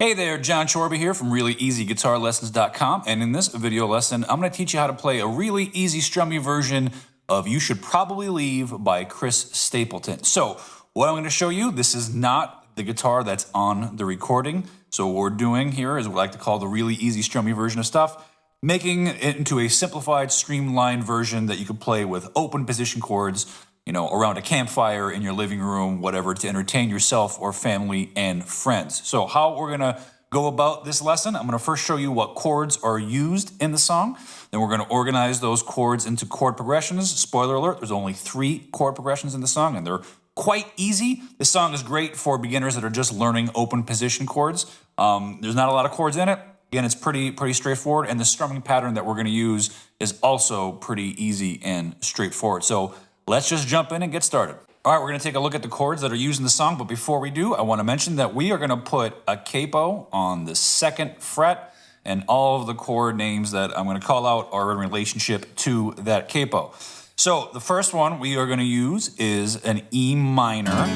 Hey there, Jon Chorba here from ReallyEasyGuitarLessons.com, and in this video lesson, I'm going to teach you how to play a really easy strummy version of You Should Probably Leave by Chris Stapleton. So, what I'm going to show you, this is not the guitar that's on the recording. So what we're doing here is what I like to call the really easy strummy version of stuff, making it into a simplified, streamlined version that you could play with open position chords, you know, around a campfire, in your living room, whatever, to entertain yourself or family and friends. So how we're gonna go about this lesson, I'm gonna first show you what chords are used in the song. Then we're gonna organize those chords into chord progressions. Spoiler alert, there's only 3 chord progressions in the song, and they're quite easy. This song is great for beginners that are just learning open position chords. There's not a lot of chords in it. Again, it's pretty straightforward, and the strumming pattern that we're gonna use is also pretty easy and straightforward. So let's just jump in and get started. All right, we're going to take a look at the chords that are used in the song, but before we do, I want to mention that we are going to put a capo on the 2nd fret, and all of the chord names that I'm going to call out are in relationship to that capo. So the first one we are going to use is an E minor.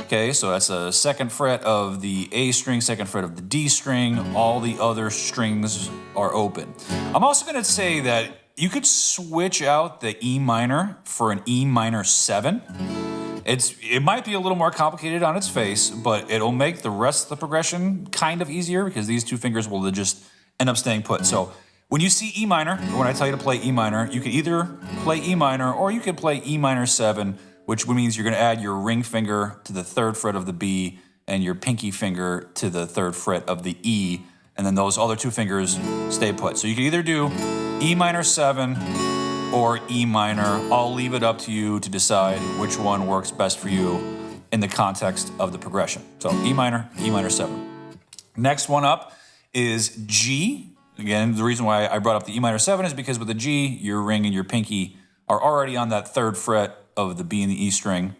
Okay, so that's a 2nd fret of the A string, 2nd fret of the D string. All the other strings are open. I'm also going to say that you could switch out the E minor for an E minor 7. It might be a little more complicated on its face, but it'll make the rest of the progression kind of easier because these 2 fingers will just end up staying put. So when you see E minor, or when I tell you to play E minor, you can either play E minor or you can play E minor 7, which means you're going to add your ring finger to the 3rd fret of the B and your pinky finger to the 3rd fret of the E, and then those other 2 fingers stay put. So you can either do E minor 7 or E minor. I'll leave it up to you to decide which one works best for you in the context of the progression. So E minor 7. Next one up is G. Again, the reason why I brought up the E minor 7 is because with the G, your ring and your pinky are already on that 3rd fret of the B and the E string.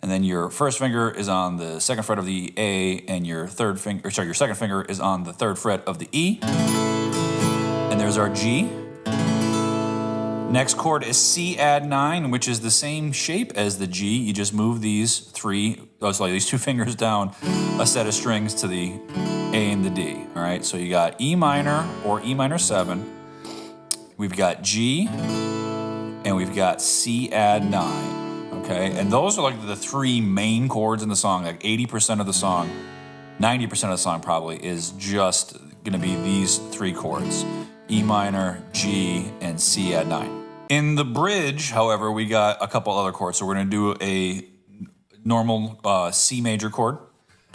And then your 1st finger is on the 2nd fret of the A, and your 2nd finger is on the 3rd fret of the E. And there's our G. Next chord is C add 9, which is the same shape as the G. You just move these 2 fingers down a set of strings to the A and the D. All right, so you got E minor or E minor 7. We've got G, and we've got C add 9. Okay, and those are like the 3 main chords in the song. Like 80% of the song, 90% of the song probably is just going to be these 3 chords: E minor, G, and C add 9. In the bridge, however, we got a couple other chords. So we're going to do a normal C major chord.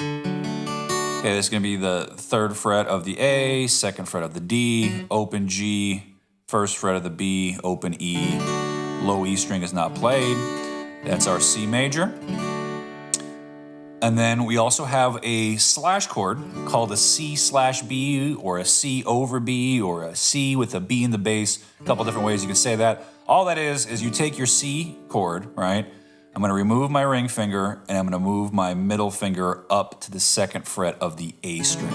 Okay, this is going to be the 3rd fret of the A, 2nd fret of the D, open G, 1st fret of the B, open E. Low E string is not played. That's our C major. And then we also have a slash chord called a C/B, or a C over B, or a C with a B in the bass. A couple different ways you can say that. All that is you take your C chord, right? I'm going to remove my ring finger, and I'm going to move my middle finger up to the 2nd fret of the A string.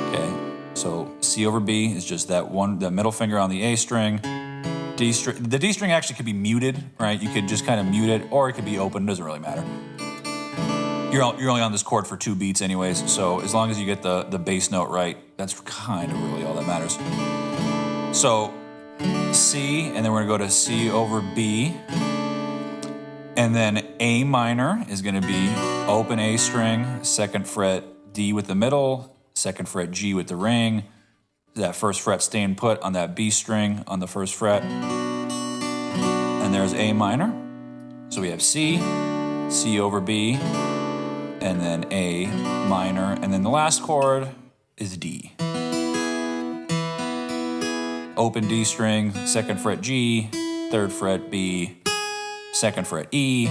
Okay, so C over B is just that middle finger on the A string. D string. The D string actually could be muted, right? You could just kind of mute it, or it could be open. It doesn't really matter. You're only on this chord for 2 beats anyways, so as long as you get the bass note right, that's kind of really all that matters. So C, and then we're gonna go to C over B, and then A minor is gonna be open A string, 2nd fret D with the middle, 2nd fret G with the ring, that 1st fret staying put on that B string on the 1st fret, and there's A minor. So we have C, C over B, and then A minor, and then the last chord is D. Open D string, 2nd fret G, 3rd fret B, 2nd fret E,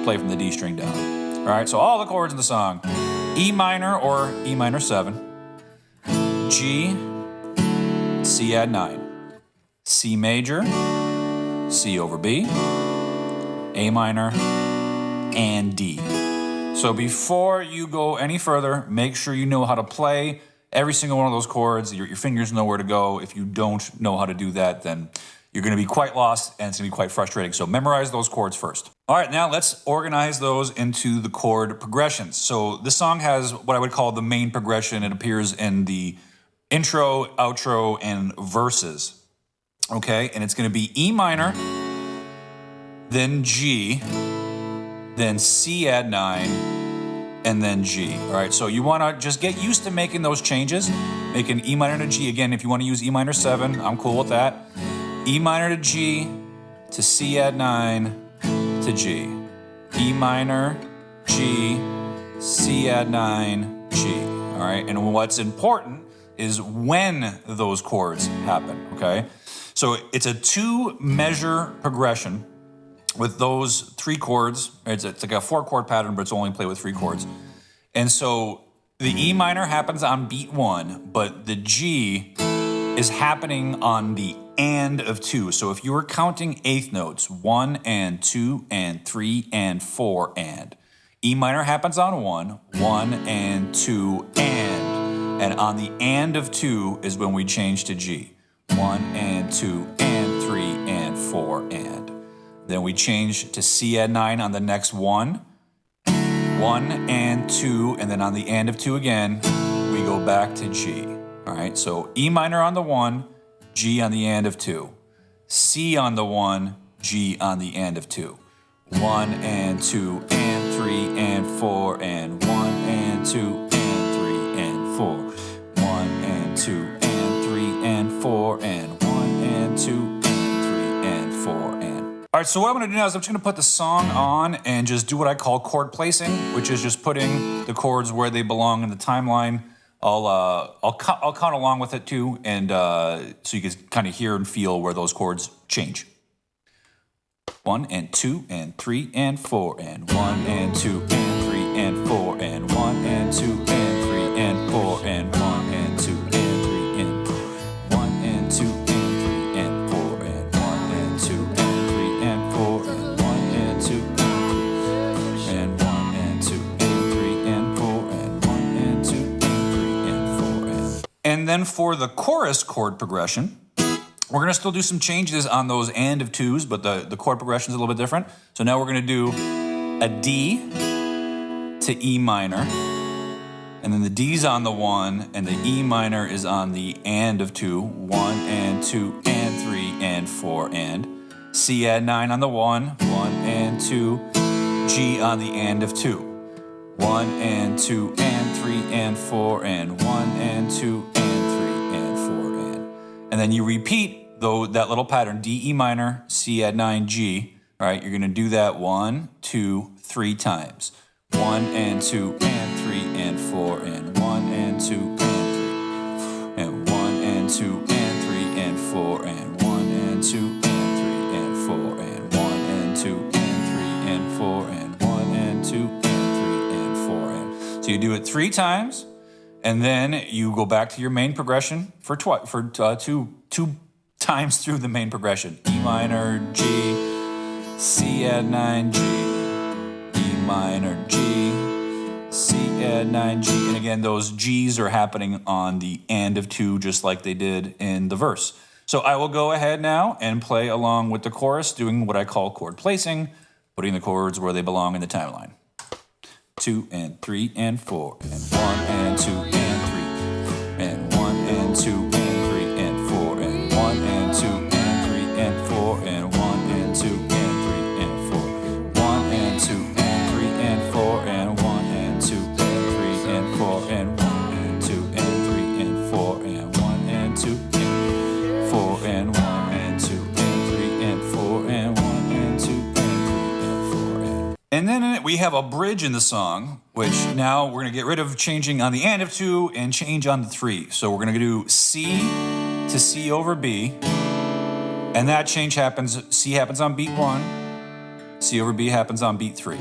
play from the D string down. All right, so all the chords in the song: E minor or E minor 7, G, C add 9, C major, C over B, A minor, and D. So before you go any further, make sure you know how to play every single one of those chords. Your fingers know where to go. If you don't know how to do that, then you're going to be quite lost and it's going to be quite frustrating. So memorize those chords first. All right, now let's organize those into the chord progressions. So this song has what I would call the main progression. It appears in the intro, outro, and verses. Okay, and it's going to be E minor, then G, then C add 9, and then G. All right, so you want to just get used to making those changes. Making E minor to G. Again, if you want to use E minor 7, I'm cool with that. E minor to G, to C add 9, to G. E minor, G, C add 9, G. All right, and what's important is when those chords happen, okay? So it's a 2-measure progression with those 3 chords. It's like a 4-chord pattern, but it's only played with 3 chords. And so the E minor happens on beat 1, but the G is happening on the and of 2. So if you were counting eighth notes, 1 and 2 and 3 and 4 and. E minor happens on 1, 1 and 2 and on the and of 2 is when we change to G. 1 and 2 and 3 and 4 and. Then we change to C add 9 on the next 1, 1 and 2, and then on the and of 2 again, we go back to G. All right, so E minor on the 1, G on the and of 2. C on the 1, G on the and of 2. 1 and 2 and 3 and 4 and 1 and 2 and 3 and 4. 1 and 2 and 3 and 4 and 1 and 2 and 3 and 4 and. All right, so what I'm gonna do now is I'm just gonna put the song on and just do what I call chord placing, which is just putting the chords where they belong in the timeline. I'll count along with it too, and so you can kind of hear and feel where those chords change. 1 and 2 and 3 and 4 and 1 and 2 and 3 and 4 and 1 and 2 and 3 and 4 and 1 and 2 and 3 and 4. 1 and 2 and 3 and 4 and 1 and 2 and 3 and 4 and 1 and 2 and 1 and 2 and 3 and 4 and 1 and 2 and 3 and 4 and. And then for the chorus chord progression, we're gonna still do some changes on those and of 2s, but the chord progression is a little bit different. So now we're gonna do a D to E minor, and then the D's on the 1, and the E minor is on the and of 2, 1 and 2 and 3 and 4 and. C add 9 on the 1, 1 and 2, G on the and of 2. 1 and 2 and 3 and 4 and 1 and 2 and 3 and 4 and. And then you repeat that little pattern, D, E minor, C add 9, G. All right, you're gonna do that 1, 2, 3 times. 1 and 2 and 3 and 4 and 1 and 2 and 3 and 1 and 2 and 3 and 4 and 1 and 2 and 3 and 4 and 1 and 2 and 3 and 4 and 1 and 2 and 3 and 4 and. So you do it 3 times, and then you go back to your main progression for two times through the main progression. E minor, G, C add 9, G, E minor, G, C add 9, G. And again, those G's are happening on the and of 2, just like they did in the verse. So I will go ahead now and play along with the chorus, doing what I call chord placing, putting the chords where they belong in the timeline. 2 and 3 and 4 and 1 and 2 and 3 and 1 and 2 and 3 and 4 and 1 and 2 and 3 and 4 and 1 and 2 and 3 and 4. 1 and 2 and 3 and 4 and 1 and 2 and 3 and 4 and 1 and 2 and 3 and 4 and 1 and 2 and 4 and 1 and 2 and 3 and 4 and 1 and 2 and 3 and 4 and. And then in it, we have a bridge in the song, which now we're gonna get rid of changing on the and of 2 and change on the 3. So we're gonna do C to C over B, and that change happens, C happens on beat 1, C over B happens on beat 3.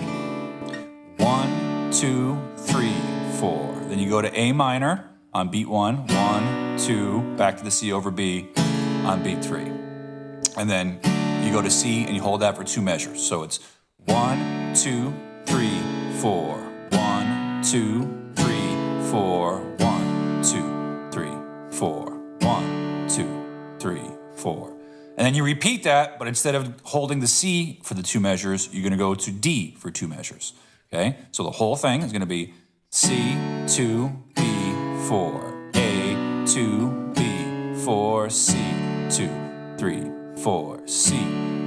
1, 2, 3, 4. Then you go to A minor on beat 1, 1, 2, back to the C over B on beat 3. And then you go to C and you hold that for 2 measures. So it's 1, 2, 3, 4. 1, 2, 3, 4. 1, 2, 3, 4. 1, 2, 3, 4. And then you repeat that, but instead of holding the C for the 2 measures, you're going to go to D for 2 measures. Okay? So the whole thing is going to be C, 2, B, 4, A, 2, B, 4, C, 2, 3, 4, C,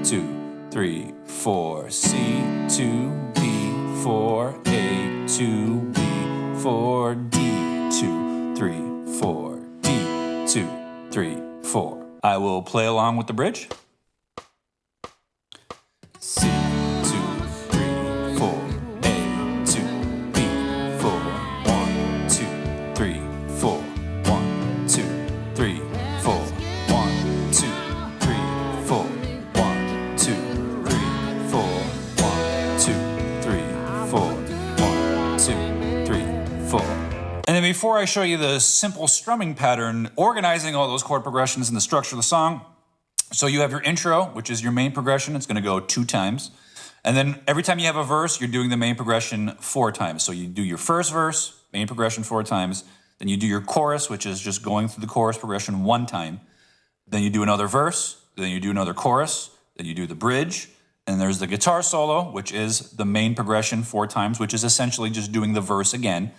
2, 3, 4, C, 2, B, 4, A, 2, B, 4, D, 2, 3, 4, D, 2, 3, 4. I will play along with the bridge. C, 2, 3, 4, A, 2, B, 4, 1, 2, 3, 4, 1, 2, 3, 4, 1, 2, 3, 4, 1, 2, 3, 4, 1, 2, 3, 4, 1, 2, 3, 4. And then before I show you the simple strumming pattern, organizing all those chord progressions and the structure of the song, so you have your intro, which is your main progression. It's going to go 2 times. And then every time you have a verse, you're doing the main progression 4 times. So you do your first verse, main progression 4 times. Then you do your chorus, which is just going through the chorus progression 1 time. Then you do another verse. Then you do another chorus. Then you do the bridge. And there's the guitar solo, which is the main progression 4 times, which is essentially just doing the verse again.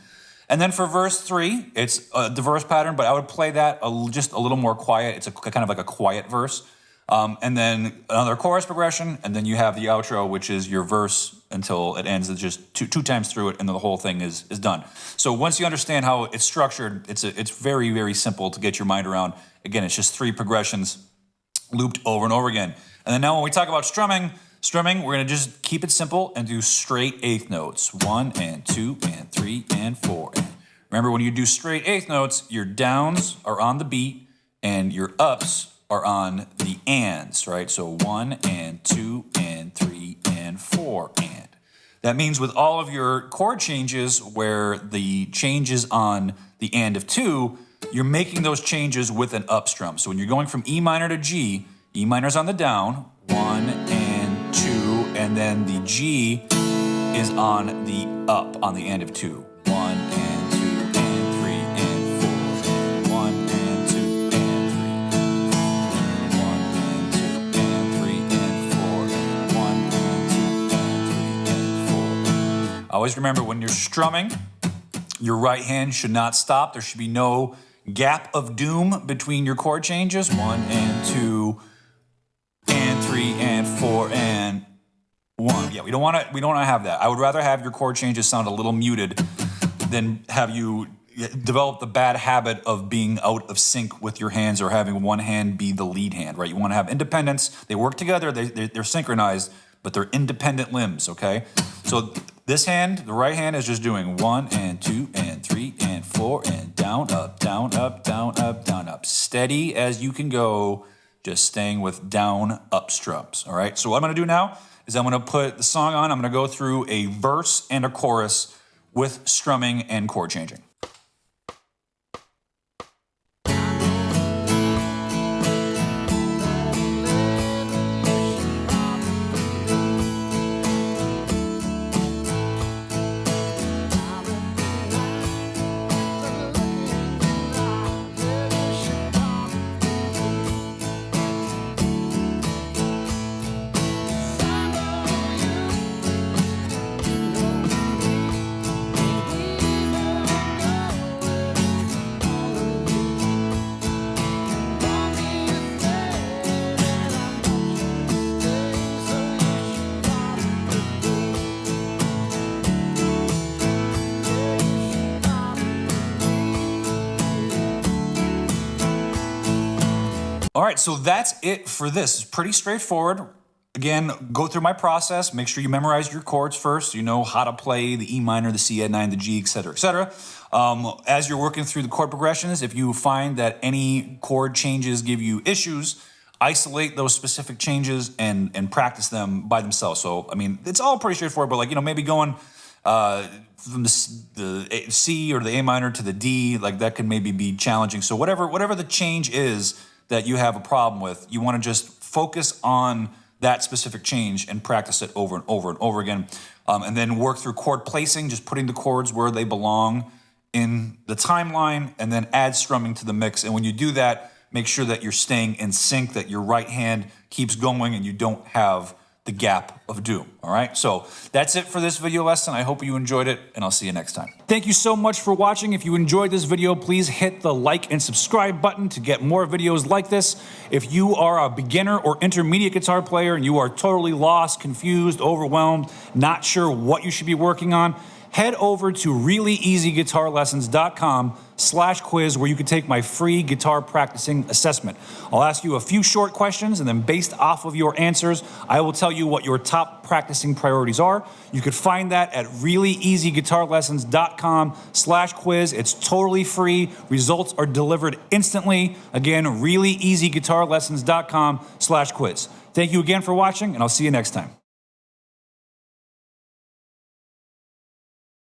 And then for verse 3, it's a diverse pattern, but I would play that just a little more quiet. It's kind of like a quiet verse. And then another chorus progression, and then you have the outro, which is your verse until it ends. It's just two times through it, and then the whole thing is done. So once you understand how it's structured, it's very, very simple to get your mind around. Again, it's just 3 progressions looped over and over again. And then now when we talk about strumming, we're going to just keep it simple and do straight 8th notes. 1 and 2 and 3 and 4. And remember, when you do straight 8th notes, your downs are on the beat and your ups are on the ands, right? So 1 and 2 and 3 and 4 and. That means with all of your chord changes where the change is on the and of 2, you're making those changes with an up strum. So when you're going from E minor to G, E minor's on the down, 1 and 2, and then the G is on the up on the end of 2. 1 and 2 and 3 and 4 and 1 and 2 and 3 and 1 and 2 and 3 and 4 and 1 and 2 and 3 and 4. Always remember, when you're strumming, your right hand should not stop. There should be no gap of doom between your chord changes. 1 and 2 and 3 and 4 and 1. Yeah, we don't want to have that. I would rather have your chord changes sound a little muted than have you develop the bad habit of being out of sync with your hands or having one hand be the lead hand, right? You want to have independence. They work together. They're synchronized, but they're independent limbs, okay? So this hand, the right hand, is just doing 1 and 2 and 3 and 4 and down, up, down, up, down, up, down, up. Steady as you can go, just staying with down, up strums, all right? So what I'm going to do now is I'm going to put the song on. I'm going to go through a verse and a chorus with strumming and chord changing. All right, so that's it for this. It's pretty straightforward. Again, go through my process. Make sure you memorize your chords first so you know how to play the E minor, the C add 9, the G, etc., etc. As you're working through the chord progressions, if you find that any chord changes give you issues, isolate those specific changes and practice them by themselves. So, I mean, it's all pretty straightforward, but, like, you know, maybe going from the C or the A minor to the D, like, that can maybe be challenging. So whatever the change is that you have a problem with, you want to just focus on that specific change and practice it over and over and over again. And then work through chord placing, just putting the chords where they belong in the timeline, and then add strumming to the mix. And when you do that, make sure that you're staying in sync, that your right hand keeps going and you don't have the gap of doom, all right? So that's it for this video lesson. I hope you enjoyed it, and I'll see you next time. Thank you so much for watching. If you enjoyed this video, please hit the like and subscribe button to get more videos like this. If you are a beginner or intermediate guitar player and you are totally lost, confused, overwhelmed, not sure what you should be working on, head over to reallyeasyguitarlessons.com/quiz where you can take my free guitar practicing assessment. I'll ask you a few short questions, and then based off of your answers, I will tell you what your top practicing priorities are. You could find that at reallyeasyguitarlessons.com/quiz. It's totally free. Results are delivered instantly. Again, reallyeasyguitarlessons.com/quiz. Thank you again for watching, and I'll see you next time.